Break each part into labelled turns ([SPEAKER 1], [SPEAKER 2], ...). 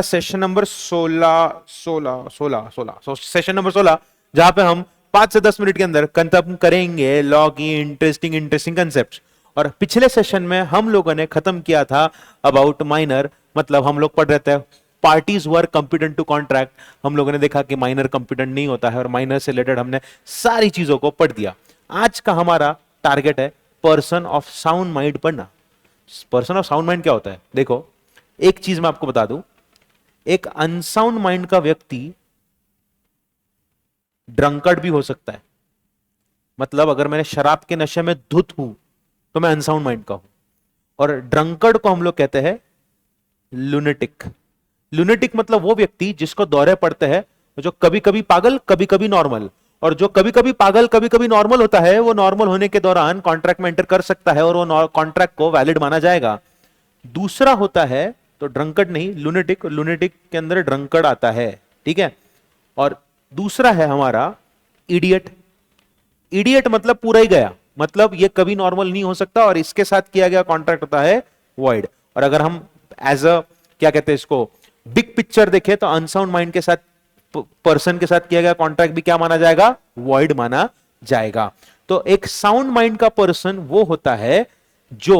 [SPEAKER 1] Session number 16 session number 16 जहां पे हम 5 से 10 मिनट के अंदर खत्म करेंगे लॉ की इंटरेस्टिंग कंसेप्ट। और पिछले सेशन में हम लोगों ने खत्म किया था अबाउट माइनर, मतलब हम लोग पढ़ रहे थे parties were competent to contract. हम लोगों ने देखा कि माइनर कंपिटेंट नहीं होता है और माइनर से रिलेटेड हमने सारी चीजों को पढ़ दिया। आज का हमारा टारगेट है पर्सन ऑफ साउंड माइंड पढ़ना। पर्सन ऑफ साउंड माइंड क्या होता है? देखो, एक चीज मैं आपको बता दूं, एक अनसाउंड माइंड का व्यक्ति ड्रंकर्ड भी हो सकता है। मतलब अगर मैंने शराब के नशे में धुत हूं तो मैं अनसाउंड माइंड का हूं। और ड्रंकर्ड को हम लोग कहते हैं लुनेटिक। लुनेटिक मतलब वो व्यक्ति जिसको दौरे पड़ते हैं, जो कभी कभी पागल कभी कभी नॉर्मल। और जो कभी कभी पागल कभी कभी नॉर्मल होता है, वो नॉर्मल होने के दौरान कॉन्ट्रैक्ट में एंटर कर सकता है और वो कॉन्ट्रैक्ट को वैलिड माना जाएगा। दूसरा होता है तो ड्रंकर्ड नहीं, लुनेटिक। लुनेटिक के अंदर ड्रंकर्ड आता है, ठीक है। और दूसरा है हमारा इडियट। इडियट मतलब पूरा ही गया, मतलब ये कभी नॉर्मल नहीं हो सकता और इसके साथ किया गया कॉन्ट्रैक्ट होता है वॉइड। और अगर हम एज अ क्या कहते हैं इसको, बिग पिक्चर देखें तो अनसाउंड माइंड के साथ, पर्सन के साथ किया गया कॉन्ट्रैक्ट भी क्या माना जाएगा? वॉइड माना जाएगा। तो एक साउंड माइंड का पर्सन वो होता है जो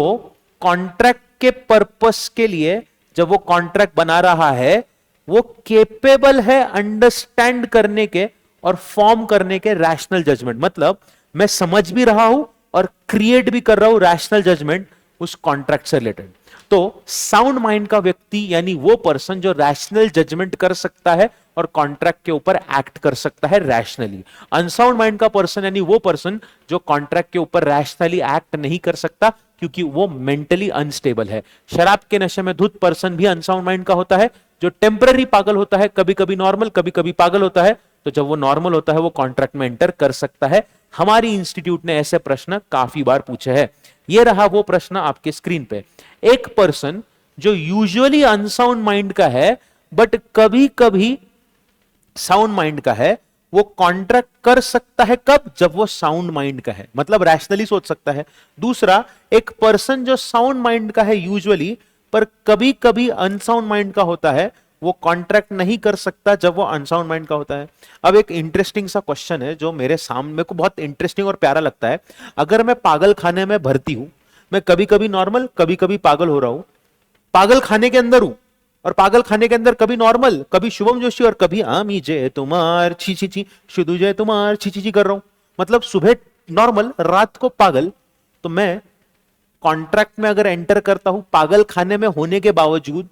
[SPEAKER 1] कॉन्ट्रैक्ट के पर्पस के लिए, जब वो कॉन्ट्रैक्ट बना रहा है, वो केपेबल है अंडरस्टैंड करने के और फॉर्म करने के रैशनल जजमेंट। मतलब मैं समझ भी रहा हूं और क्रिएट भी कर रहा हूं रैशनल जजमेंट उस कॉन्ट्रैक्ट से रिलेटेड। तो साउंड माइंड का व्यक्ति यानी वो पर्सन जो रैशनल जजमेंट कर सकता है और कॉन्ट्रैक्ट के ऊपर एक्ट कर सकता है रैशनली। अनसाउंड माइंड का पर्सन यानी वो पर्सन जो कॉन्ट्रैक्ट के ऊपर रैशनली एक्ट नहीं कर सकता, क्योंकि वो मेंटली अनस्टेबल है। शराब के नशे में धुत पर्सन भी अनसाउंड माइंड का होता है, जो टेम्पररी पागल होता है, कभी कभी नॉर्मल कभी कभी पागल होता है। तो जब वो नॉर्मल होता है वो कॉन्ट्रैक्ट में एंटर कर सकता है। हमारी इंस्टीट्यूट ने ऐसे प्रश्न काफी बार पूछे हैं। ये रहा वो प्रश्न आपके स्क्रीन पे। एक पर्सन जो यूजुअली अनसाउंड माइंड का है बट कभी कभी साउंड माइंड का है, वो कॉन्ट्रैक्ट कर सकता है कब? जब वो साउंड माइंड का है, मतलब रैशनली सोच सकता है। दूसरा, एक पर्सन जो साउंड माइंड का है यूजुअली, पर कभी कभी अनसाउंड माइंड का होता है, वो कॉन्ट्रैक्ट नहीं कर सकता जब वो अनसाउंड माइंड का होता है। अब एक इंटरेस्टिंग सा क्वेश्चन है जो मेरे सामने, मेरे को बहुत इंटरेस्टिंग और प्यारा लगता है। अगर मैं पागल खाने में भर्ती हूं, मैं कभी कभी नॉर्मल कभी कभी पागल हो रहा हूं, पागल खाने के अंदर हूं, और पागल खाने के अंदर कभी नॉर्मल कभी शुभम जोशी और कभी आमी जय तुम्हार छी छी छी, शुदु जय तुम्हार छी छी छी कर रहा हूं। मतलब सुबह नॉर्मल, रात को पागल। तो मैं कॉन्ट्रैक्ट में अगर एंटर करता हूं पागल खाने में होने के बावजूद,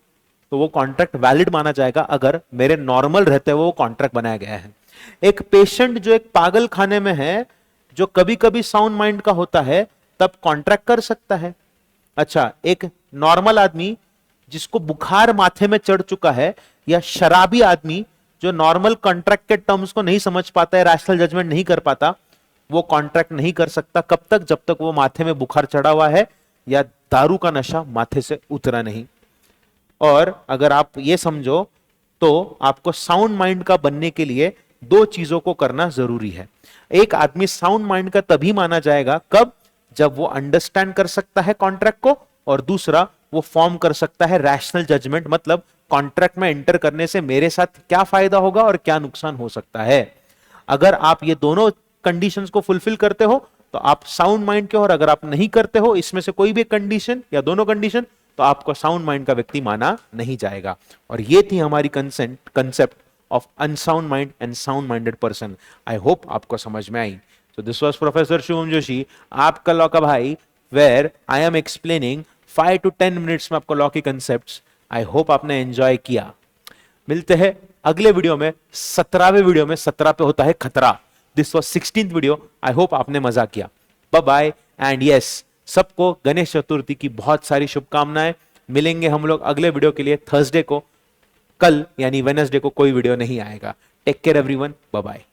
[SPEAKER 1] तो वो कॉन्ट्रैक्ट वैलिड माना जाएगा अगर मेरे नॉर्मल रहते हुए वो कॉन्ट्रैक्ट बनाया गया है। एक पेशेंट जो एक पागल खाने में है, जो कभी कभी साउंड माइंड का होता है, तब कॉन्ट्रैक्ट कर सकता है। अच्छा, एक नॉर्मल आदमी जिसको बुखार माथे में चढ़ चुका है, या शराबी आदमी जो नॉर्मल कॉन्ट्रैक्ट के टर्म्स को नहीं समझ पाता है, रैशनल जजमेंट नहीं कर पाता, वो कॉन्ट्रैक्ट नहीं कर सकता। कब तक? जब तक वो माथे में बुखार चढ़ा हुआ है या दारू का नशा माथे से उतरा नहीं। और अगर आप ये समझो तो आपको साउंड माइंड का बनने के लिए दो चीजों को करना जरूरी है। एक आदमी साउंड माइंड का तभी माना जाएगा कब? जब वो अंडरस्टैंड कर सकता है कॉन्ट्रैक्ट को, और दूसरा वो फॉर्म कर सकता है रैशनल जजमेंट। मतलब कॉन्ट्रैक्ट में एंटर करने से मेरे साथ क्या फायदा होगा और क्या नुकसान हो सकता है। अगर आप ये दोनों कंडीशंस को फुलफिल करते हो तो आप साउंड माइंड के हो, और अगर आप नहीं करते हो इसमें से कोई भी कंडीशन या दोनों कंडीशन, तो आपको साउंड माइंड का व्यक्ति माना नहीं जाएगा। और ये थी हमारी concept of unsound mind and sound minded person. I hope आपको समझ में आई। So this was Professor Shubham Joshi, आपका लॉ का भाई, where I am explaining 5 to 10 minutes में आपको लॉ की कंसेप्ट्स। आई होप आपने एंजॉय किया। मिलते हैं अगले वीडियो में, 17वें वीडियो में। 17 पे होता है खतरा। This was 16th video. I hope आपने मजा किया। बाय बाय एंड यस, सबको गणेश चतुर्थी की बहुत सारी शुभकामनाएं। मिलेंगे हम लोग अगले वीडियो के लिए थर्सडे को। कल यानी वेडनेसडे को कोई वीडियो नहीं आएगा। Take care everyone, bye bye.